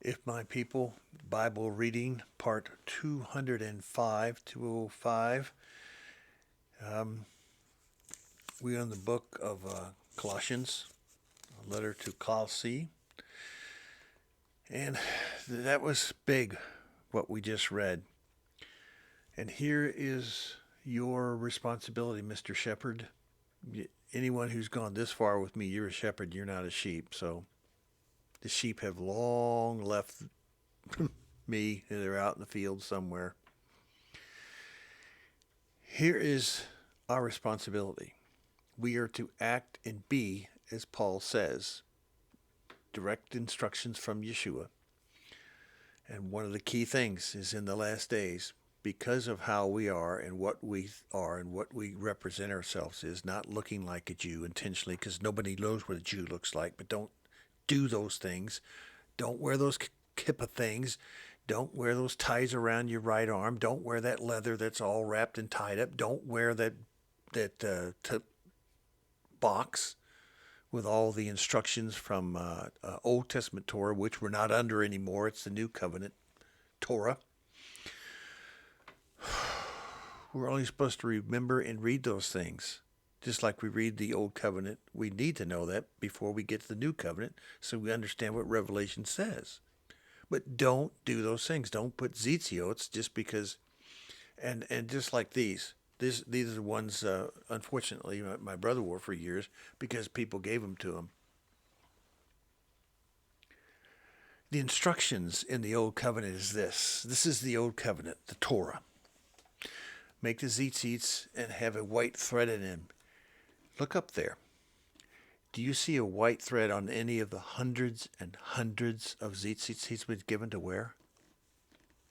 If my people, Bible reading, part 205, 205. Um, we're in the book of Colossians, a letter to Colossae. And that was big, what we just read. And here is your responsibility, Mr. Shepherd. Anyone who's gone this far with me, you're a shepherd, you're not a sheep. So the sheep have long left me, and they're out in the field somewhere. Here is our responsibility. We are to act and be as Paul says. Direct instructions from Yeshua. And one of the key things is in the last days, because of how we are and what we are and what we represent ourselves is not looking like a Jew intentionally, because nobody knows what a Jew looks like, but don't do those things. Don't wear those kippah things. Don't wear those ties around your right arm. Don't wear that leather that's all wrapped and tied up. Don't wear that box with all the instructions from Old Testament Torah, which we're not under anymore. It's the New Covenant Torah. We're only supposed to remember and read those things. Just like we read the Old Covenant, we need to know that before we get to the New Covenant so we understand what Revelation says. But don't do those things. Don't put zitziyots just because, and just like these are the ones, unfortunately, my brother wore for years because people gave them to him. The instructions in the Old Covenant is this. This is the Old Covenant, the Torah. Make the tzitzits and have a white thread in them. Look up there. Do you see a white thread on any of the hundreds and hundreds of tzitzits he's been given to wear?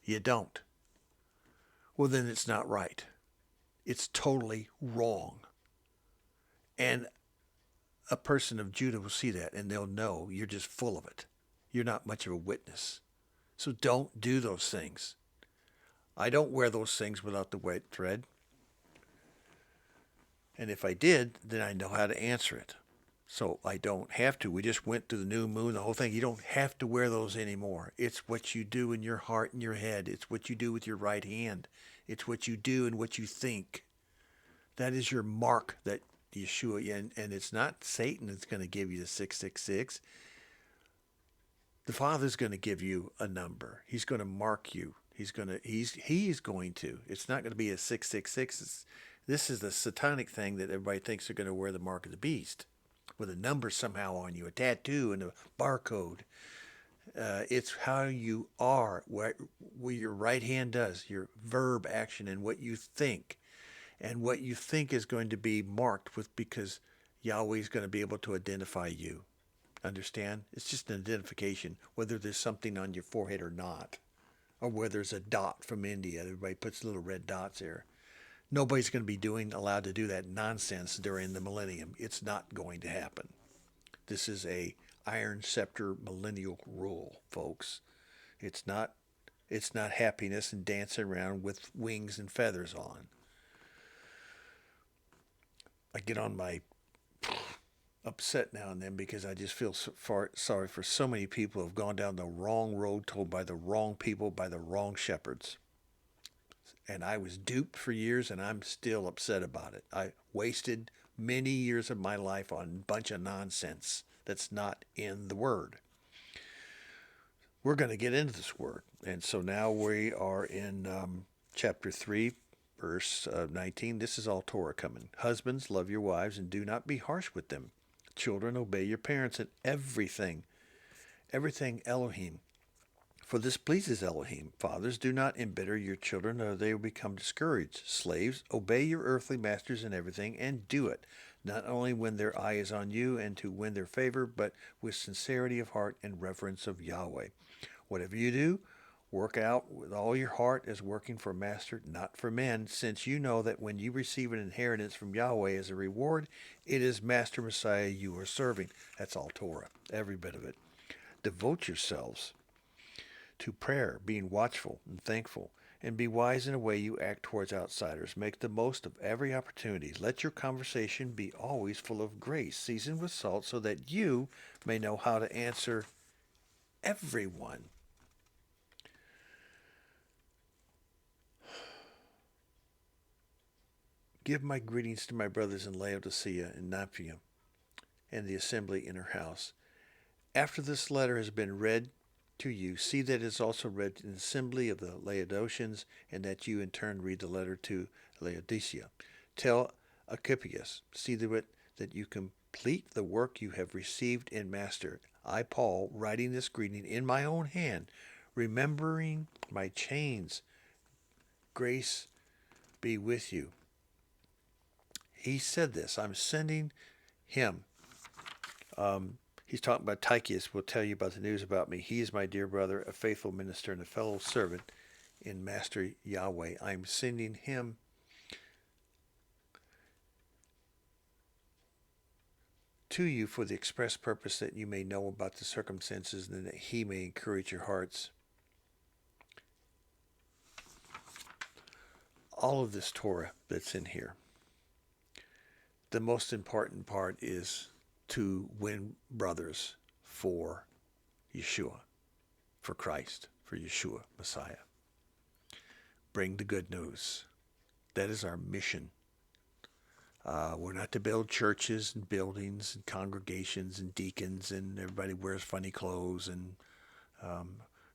You don't. Well, then it's not right. It's totally wrong. And a person of Judah will see that and they'll know you're just full of it. You're not much of a witness. So don't do those things. I don't wear those things without the white thread. And if I did, then I know how to answer it. So I don't have to. We just went to the new moon, the whole thing. You don't have to wear those anymore. It's what you do in your heart and your head. It's what you do with your right hand. It's what you do and what you think. That is your mark that Yeshua, and it's not Satan that's going to give you the 666. The Father's going to give you a number. He's going to mark you. He's going to. It's not going to be a 666. This is the satanic thing that everybody thinks they're going to wear the mark of the beast with a number somehow on you, a tattoo and a barcode. It's how you are, what your right hand does, your verb action, and what you think. And what you think is going to be marked with, because Yahweh is going to be able to identify you. Understand? It's just an identification, whether there's something on your forehead or not, or whether there's a dot from India. Everybody puts little red dots there. Nobody's going to be allowed to do that nonsense during the millennium. It's not going to happen. This is a iron scepter millennial rule, folks. It's not happiness and dancing around with wings and feathers on. I get on my upset now and then because I just feel sorry for so many people who have gone down the wrong road, told by the wrong people, by the wrong shepherds. And I was duped for years, and I'm still upset about it. I wasted many years of my life on a bunch of nonsense that's not in the Word. We're going to get into this Word. And so now we are in chapter 3, verse 19. This is all Torah coming. Husbands, love your wives and do not be harsh with them. Children, obey your parents in everything. Everything Elohim. For this pleases Elohim. Fathers, do not embitter your children, or they will become discouraged. Slaves, obey your earthly masters in everything, and do it, not only when their eye is on you and to win their favor, but with sincerity of heart and reverence of Yahweh. Whatever you do, work out with all your heart as working for Master, not for men, since you know that when you receive an inheritance from Yahweh as a reward, it is Master Messiah you are serving. That's all Torah, every bit of it. Devote yourselves to prayer, being watchful and thankful, and be wise in the way you act towards outsiders. Make the most of every opportunity. Let your conversation be always full of grace, seasoned with salt, so that you may know how to answer everyone. Give my greetings to my brothers in Laodicea and Nympha and the assembly in her house. After this letter has been read to you, see that it is also read in the assembly of the Laodiceans, and that you in turn read the letter to Laodicea. Tell Archippus, see to it that you complete the work you have received in Master. I, Paul, writing this greeting in my own hand, remembering my chains. Grace be with you. He said this. I'm sending him. He's talking about Tychicus. Will tell you about the news about me. He is my dear brother, a faithful minister, and a fellow servant in Master Yahweh. I'm sending him to you for the express purpose that you may know about the circumstances and that he may encourage your hearts. All of this Torah that's in here, the most important part is to win brothers for Yeshua, for Christ, for Yeshua, Messiah. Bring the good news. That is our mission. We're not to build churches and buildings and congregations and deacons and everybody wears funny clothes and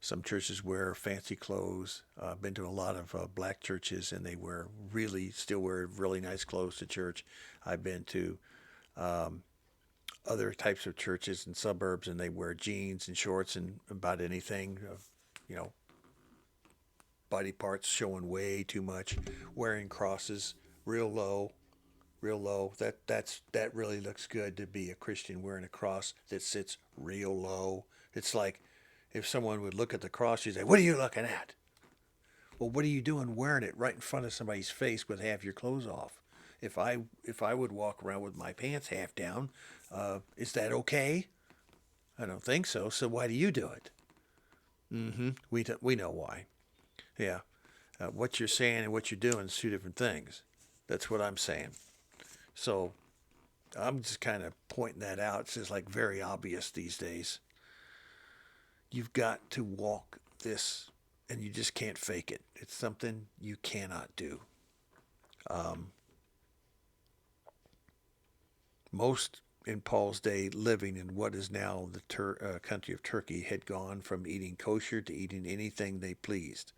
some churches wear fancy clothes. I've been to a lot of black churches and they still wear really nice clothes to church. I've been to other types of churches in suburbs and they wear jeans and shorts and about anything, body parts showing way too much, wearing crosses real low. That really looks good to be a Christian wearing a cross that sits real low. It's like if someone would look at the cross, you'd say, "What are you looking at?" Well, what are you doing wearing it right in front of somebody's face with half your clothes off? If I would walk around with my pants half down, is that okay? I don't think so. So why do you do it? We know why. Yeah. What you're saying and what you're doing is two different things. That's what I'm saying. So I'm just kind of pointing that out. It's just like very obvious these days. You've got to walk this, and you just can't fake it. It's something you cannot do. Most in Paul's day living in what is now the country of Turkey had gone from eating kosher to eating anything they pleased.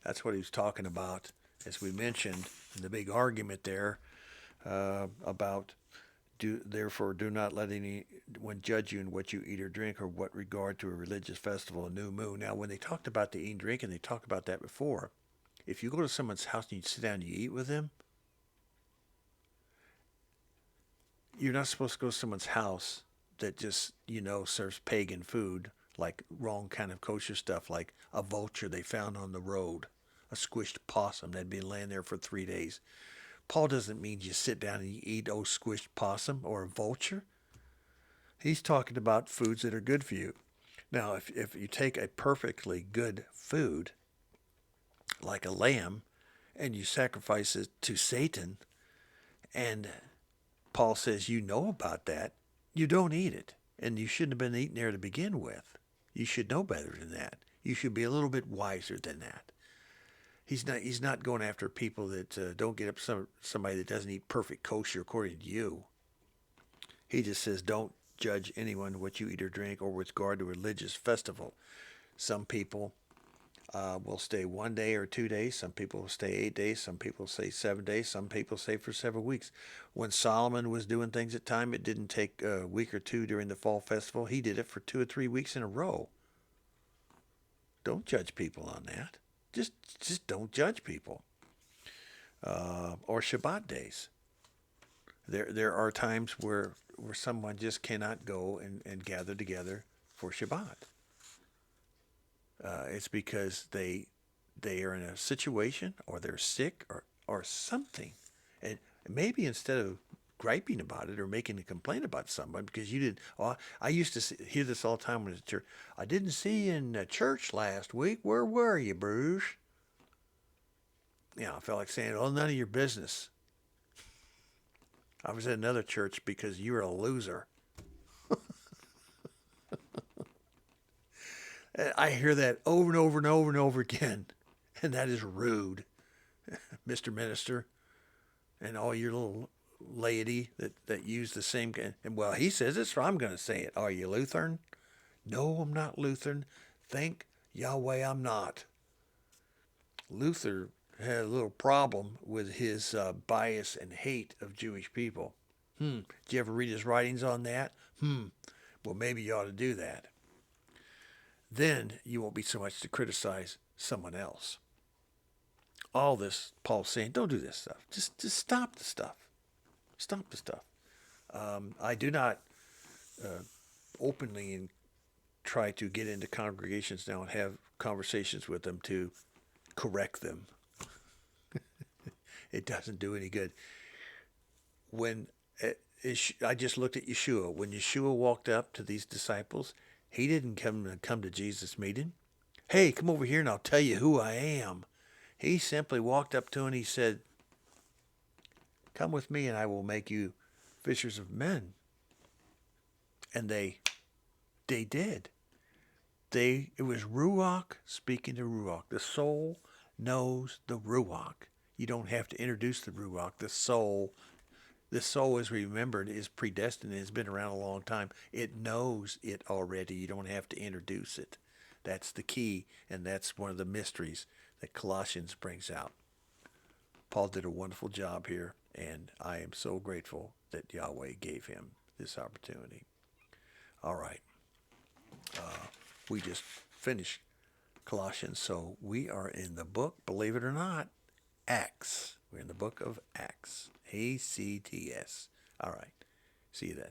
That's what he was talking about, as we mentioned, in the big argument there about therefore do not let anyone judge you in what you eat or drink or what regard to a religious festival, a new moon. Now, when they talked about the eating and drinking, they talked about that before. If you go to someone's house and you sit down and you eat with them, you're not supposed to go to someone's house that just, serves pagan food, like wrong kind of kosher stuff, like a vulture they found on the road, a squished possum that had been laying there for 3 days. Paul doesn't mean you sit down and you eat squished possum or a vulture. He's talking about foods that are good for you. Now, if you take a perfectly good food, like a lamb, and you sacrifice it to Satan, and Paul says you know about that, you don't eat it. And you shouldn't have been eating there to begin with. You should know better than that. You should be a little bit wiser than that. He's not going after people that don't get up somebody that doesn't eat perfect kosher according to you. He just says don't judge anyone what you eat or drink or with regard to a religious festival. Some people will stay 1 day or 2 days. Some people will stay 8 days. Some people stay 7 days. Some people stay for several weeks. When Solomon was doing things at time, it didn't take a week or two during the fall festival. He did it for 2 or 3 weeks in a row. Don't judge people on that. Just don't judge people. Or Shabbat days. There are times where someone just cannot go and gather together for Shabbat. It's because they are in a situation or they're sick or something. And maybe instead of griping about it or making a complaint about someone because you didn't. Oh, I used to hear this all the time when I was at church. I didn't see you in church last week. Where were you, Bruce? I felt like saying, "Oh, none of your business." I was at another church because you were a loser. I hear that over and over and over and over again, and that is rude, Mr. Minister. and all your little laity that use the same. And well, he says it, so I'm going to say it. Are you Lutheran? No, I'm not Lutheran. Thank Yahweh, I'm not. Luther had a little problem with his bias and hate of Jewish people. Did you ever read his writings on that? Well, maybe you ought to do that. Then you won't be so much to criticize someone else. All this, Paul's saying, don't do this stuff. Just stop the stuff. Stop the stuff. I do not openly and try to get into congregations now and have conversations with them to correct them. It doesn't do any good. When I just looked at Yeshua. When Yeshua walked up to these disciples, he didn't come to Jesus' meeting. Hey, come over here and I'll tell you who I am. He simply walked up to him and he said, come with me and I will make you fishers of men. And they did. It was Ruach speaking to Ruach. The soul knows the Ruach. You don't have to introduce the Ruach. The soul is remembered, is predestined, and has been around a long time. It knows it already. You don't have to introduce it. That's the key, and that's one of the mysteries that Colossians brings out. Paul did a wonderful job here, and I am so grateful that Yahweh gave him this opportunity. All right. We just finished Colossians, so we are in the book, believe it or not, Acts. We're in the book of Acts. ACTS. All right. See you then.